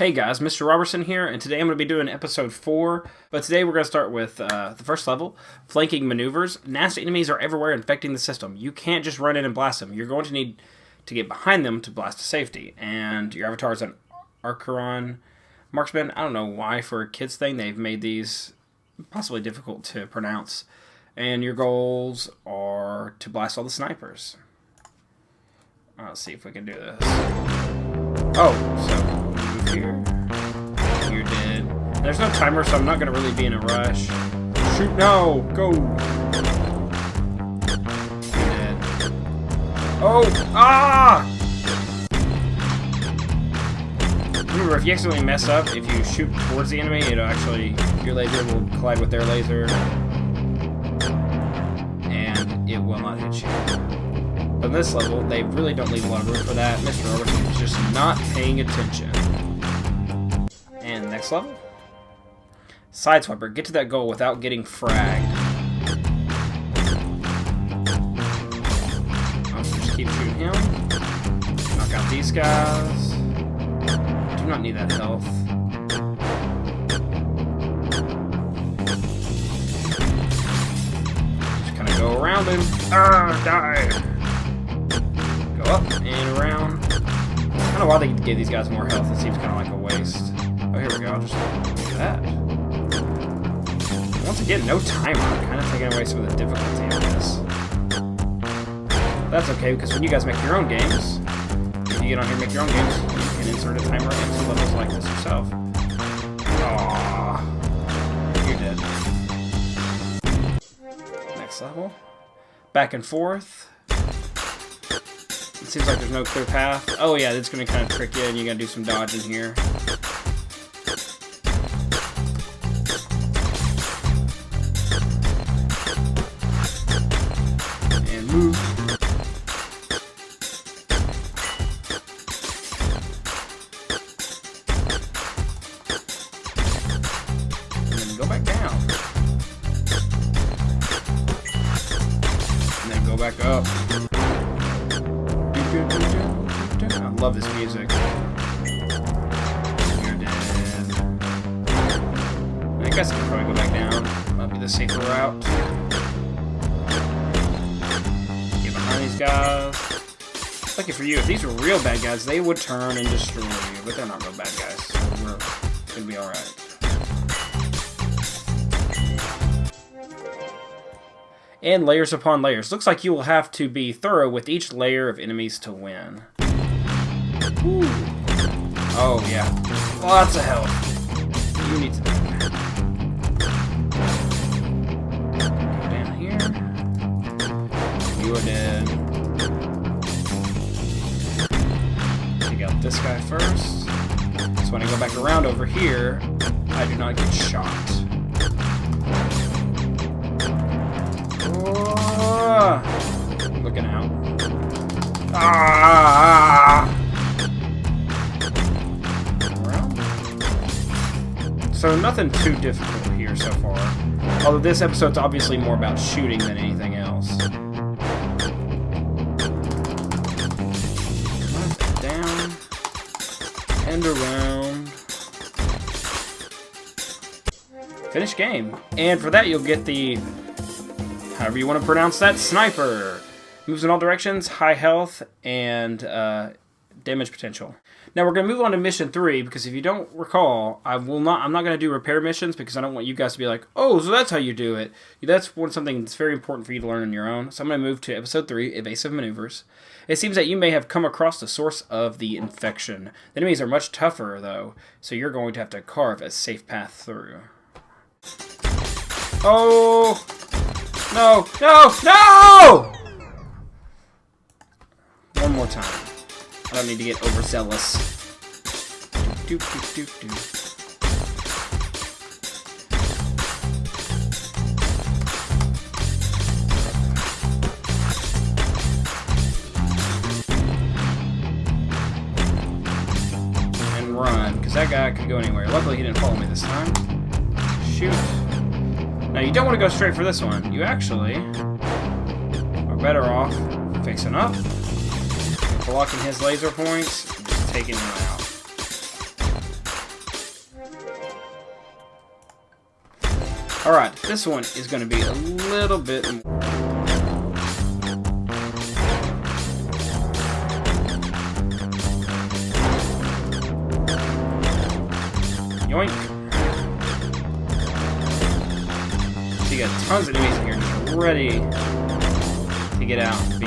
Hey guys, Mr. Robertson here, and today I'm going to be doing episode 4, but today we're going to start with the first level, flanking maneuvers. Nasty enemies are everywhere infecting the system. You can't just run in and blast them. You're going to need to get behind them to blast to safety, and your avatar is an Archeron marksman. I don't know why for a kids thing they've made these possibly difficult to pronounce, and your goals are to blast all the snipers. Let's see if we can do this. Oh, so... here. You're dead. There's no timer, so I'm not going to really be in a rush. Shoot, no! Go! You're dead. Oh! Ah! Remember, if you accidentally mess up, if you shoot towards the enemy, it'll actually... your laser will collide with their laser. And it will not hit you. On this level, they really don't leave a lot of room for that. Mr. Robertson is just not paying attention. And next level. Sideswiper. Get to that goal without getting fragged. Just keep shooting him. Knock out these guys. Do not need that health. Just kind of go around him. Die! Go up and around. I don't know why they gave these guys more health. It seems kind of like a waste. Oh, here we go. I'll just do that. Once again, no timer. Kind of taking away some of the difficulty of this. That's okay, because when you guys make your own games, if you get on here and make your own games, you can insert a timer into levels like this yourself. Aww. You're dead. Next level. Back and forth. It seems like there's no clear path. Oh yeah, it's going to kind of trick you, and you got to do some dodging here. And move. And then go back down. And then go back up. I love this music. You're dead. I guess I can probably go back down. That'll be the safer route. Get behind these guys. Lucky for you, if these were real bad guys, they would turn and destroy you. But they're not real bad guys, so we're gonna be alright. And layers upon layers. Looks like you will have to be thorough with each layer of enemies to win. Ooh. Oh, yeah. Lots of health. You need to do that. Go down here. You are dead. Take out this guy first. So when I go back around over here, I do not get shot. Looking out. So nothing too difficult here so far. Although this episode's obviously more about shooting than anything else. Down and around. Finish game. And for that you'll get the, however you want to pronounce that, sniper. Moves in all directions, high health, and damage potential. Now we're going to move on to mission 3, because if you don't recall, I'm not going to do repair missions, because I don't want you guys to be like, oh, so that's how you do it. That's something that's very important for you to learn on your own. So I'm going to move to episode 3, Evasive Maneuvers. It seems that you may have come across the source of the infection. The enemies are much tougher, though, so you're going to have to carve a safe path through. Oh! No! No! No! One more time. I don't need to get overzealous. Doop, doop, doop, doop. And run, because that guy could go anywhere. Luckily, he didn't follow me this time. Shoot. Now, you don't want to go straight for this one. You actually are better off fixing up, blocking his laser points, and just taking him out. Alright, this one is going to be a little bit more. Yoink. So you got tons of enemies in here just ready to get out and be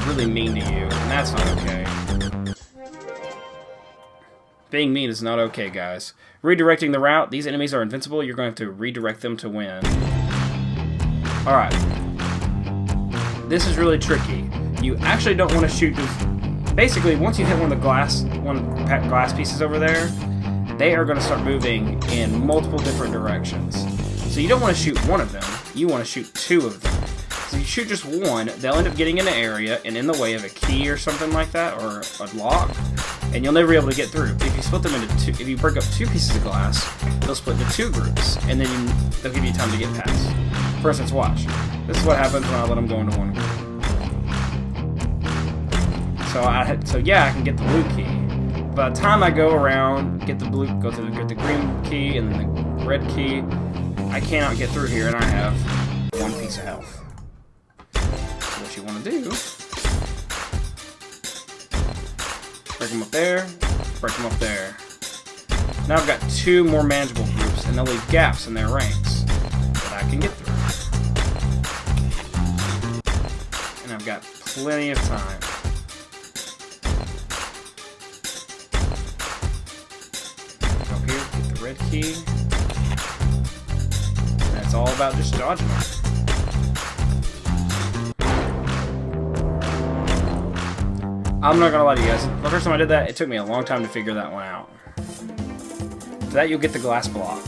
really mean to you, and that's not okay. Being mean is not okay, guys. Redirecting the route, these enemies are invincible, you're going to have to redirect them to win. Alright. This is really tricky. You actually don't want to shoot just... Basically, once you hit one of the glass pieces over there, they are going to start moving in multiple different directions. So you don't want to shoot one of them, you want to shoot two of them. So if you shoot just one, they'll end up getting in an area and in the way of a key or something like that, or a lock, and you'll never be able to get through. If you split them into two, if you break up two pieces of glass, they'll split into two groups, and then they'll give you time to get past. For instance, watch. This is what happens when I let them go into one group. So yeah, I can get the blue key. By the time I go around, get the green key and then the red key, I cannot get through here, and I have one piece of health. So what you want to do, break them up there, break them up there. Now I've got two more manageable groups, and they'll leave gaps in their ranks that I can get through. And I've got plenty of time. Red key, and it's all about just dodging them. I'm not gonna lie to you guys, the first time I did that, it took me a long time to figure that one out. For that, you'll get the glass block.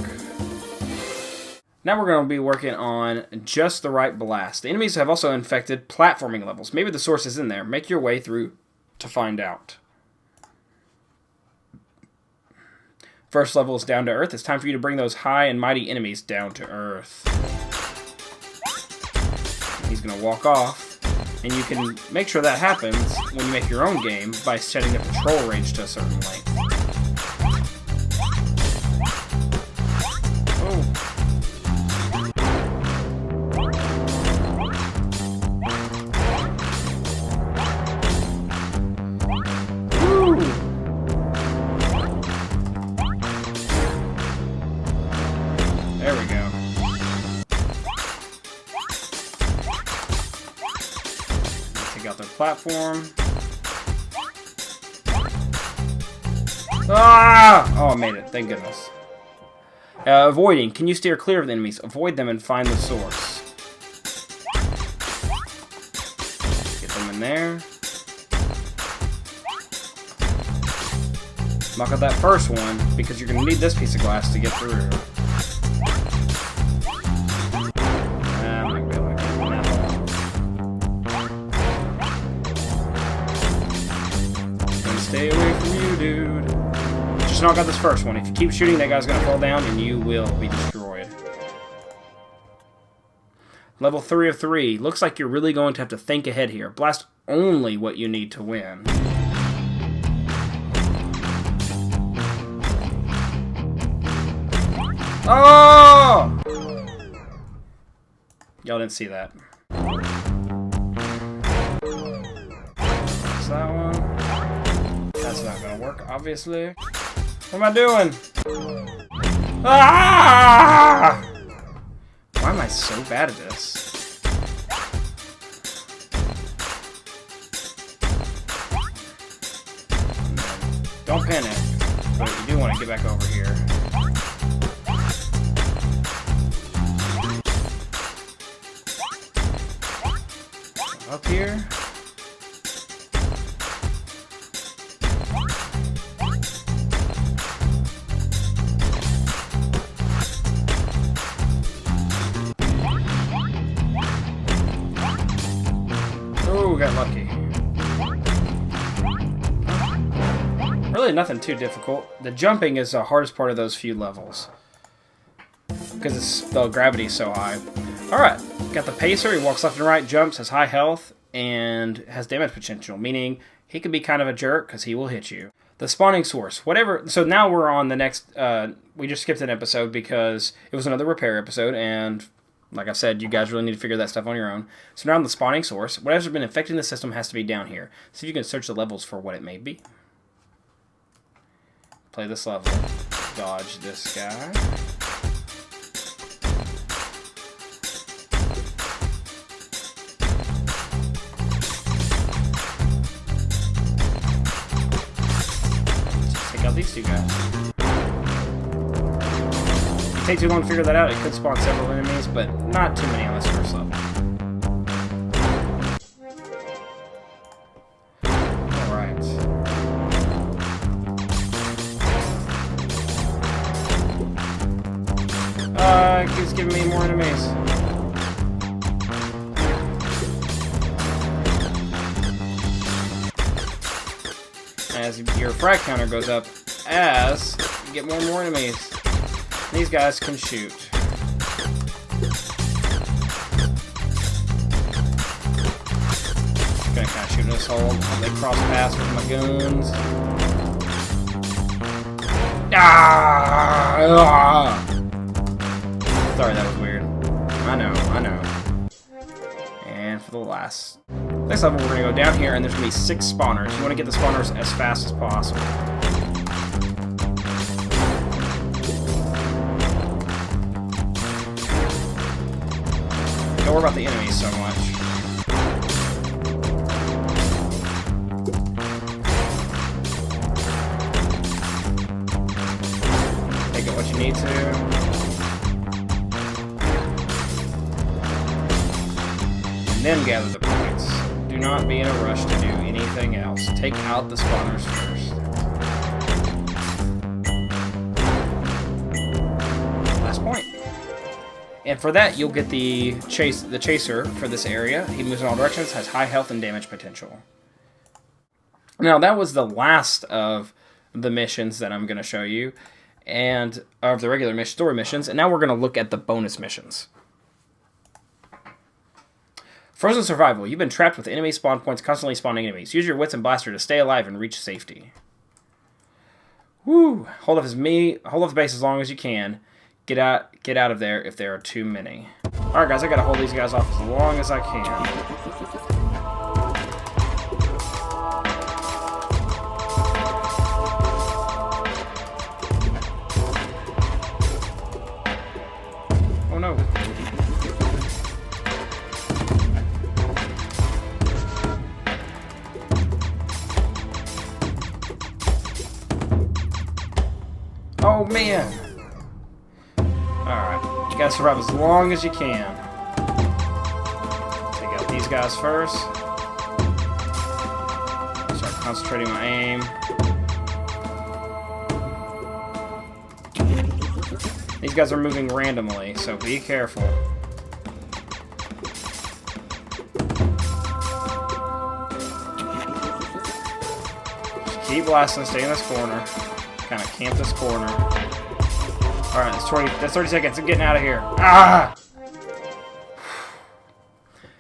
Now we're going to be working on just the right blast. The enemies have also infected platforming levels. Maybe the source is in there. Make your way through to find out. First level is down to earth. It's time for you to bring those high and mighty enemies down to earth. He's going to walk off, and you can make sure that happens when you make your own game by setting the patrol range to a certain length. There we go. Take out their platform. Ah! Oh, I made it. Thank goodness. Avoiding. Can you steer clear of the enemies? Avoid them and find the source. Get them in there. Knock out that first one, because you're going to need this piece of glass to get through. Stay away from you, dude. Just knock out this first one. If you keep shooting, that guy's gonna fall down and you will be destroyed. Level 3 of 3. Looks like you're really going to have to think ahead here. Blast only what you need to win. Oh! Y'all didn't see that. That's that one. That's not gonna work, obviously. What am I doing? Ah! Why am I so bad at this? Don't panic, but you do want to get back over here. Up here. Oh, got lucky. Really nothing too difficult. The jumping is the hardest part of those few levels, because the gravity's so high. Alright, got the pacer. He walks left and right, jumps, has high health, and has damage potential, meaning he can be kind of a jerk because he will hit you. The spawning source, whatever. So now we're on the next. We just skipped an episode because it was another repair episode, and like I said, you guys really need to figure that stuff on your own. So now on the spawning source, whatever's been infecting the system has to be down here. See if you can search the levels for what it may be. Play this level. Dodge this guy. Take out these two guys. It takes too long to figure that out. It could spawn several enemies, but not too many on this first level. Alright. It keeps giving me more enemies. As your frag counter goes up, as you get more and more enemies. These guys can shoot. Gonna kind of shoot in this hole. They cross paths with my guns. Ah! Sorry, that was weird. I know. And for the last next level, we're gonna go down here, and there's gonna be 6 spawners. You want to get the spawners as fast as possible. Don't worry about the enemies so much. Take it what you need to. And then gather the points. Do not be in a rush to do anything else. Take out the spawners first. Last point. And for that, you'll get the chaser for this area. He moves in all directions, has high health and damage potential. Now, that was the last of the missions that I'm going to show you, and of the regular story missions. And now we're going to look at the bonus missions. Frozen survival. You've been trapped with enemy spawn points, constantly spawning enemies. Use your wits and blaster to stay alive and reach safety. Woo! Hold up the base as long as you can. Get out of there if there are too many. Alright guys, I gotta hold these guys off as long as I can. Oh no. Oh man! Alright, you gotta survive as long as you can. Take out these guys first. Start concentrating my aim. These guys are moving randomly, so be careful. Just keep blasting, stay in this corner. Kind of camp this corner. Alright, that's 30 seconds. I'm getting out of here. Ah!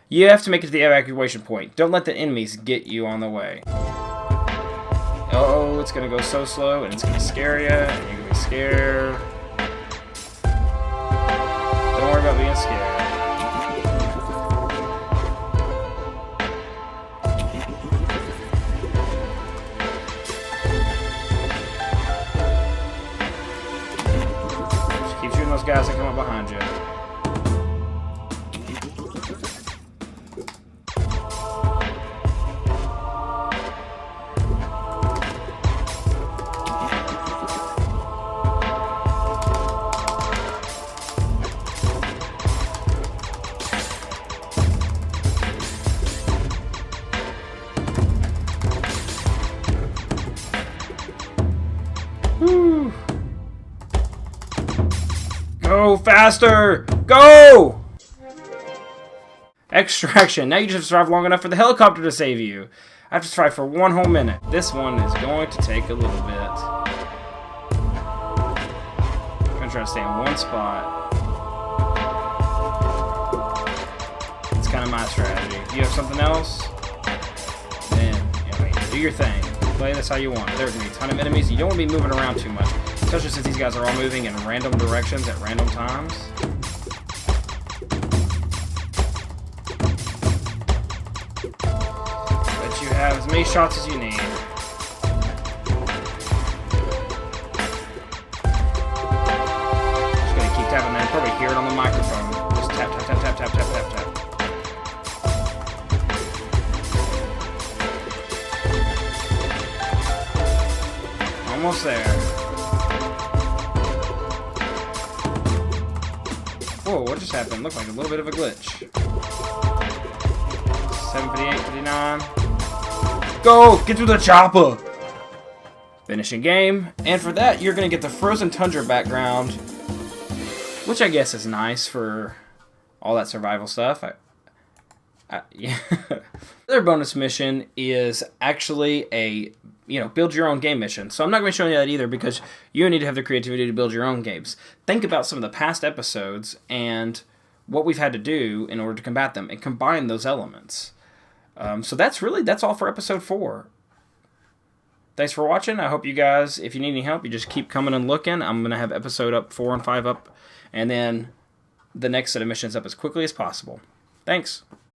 You have to make it to the evacuation point. Don't let the enemies get you on the way. Oh, it's going to go so slow, and it's going to scare you, and you're going to be scared. Don't worry about being scared. Those guys that come up behind you. Woo! Go faster! Go! Extraction. Now you just have to survive long enough for the helicopter to save you. I have to survive for 1 whole minute. This one is going to take a little bit. I'm going to try to stay in one spot. kind of my strategy. If you have something else, then do your thing. play this how you want. There's going to be a ton of enemies. You don't want to be moving around too much, especially since these guys are all moving in random directions at random times. But you have as many shots as you need. Just going to keep tapping that. Probably hear it on the microphone. Just tap, tap, tap, tap, tap, tap, tap, tap. Almost there. Whoa, what just happened? Looked like a little bit of a glitch. 758, 59. Go! Get to the chopper! Finishing game. And for that, you're going to get the Frozen Tundra background, which I guess is nice for all that survival stuff. Yeah. The other bonus mission is actually a build your own game mission. So I'm not going to show you that either because you need to have the creativity to build your own games. Think about some of the past episodes and what we've had to do in order to combat them and combine those elements. So that's all for episode 4. Thanks for watching. I hope you guys, if you need any help, you just keep coming and looking. I'm going to have episode 4 and 5 up, and then the next set of missions up as quickly as possible. Thanks.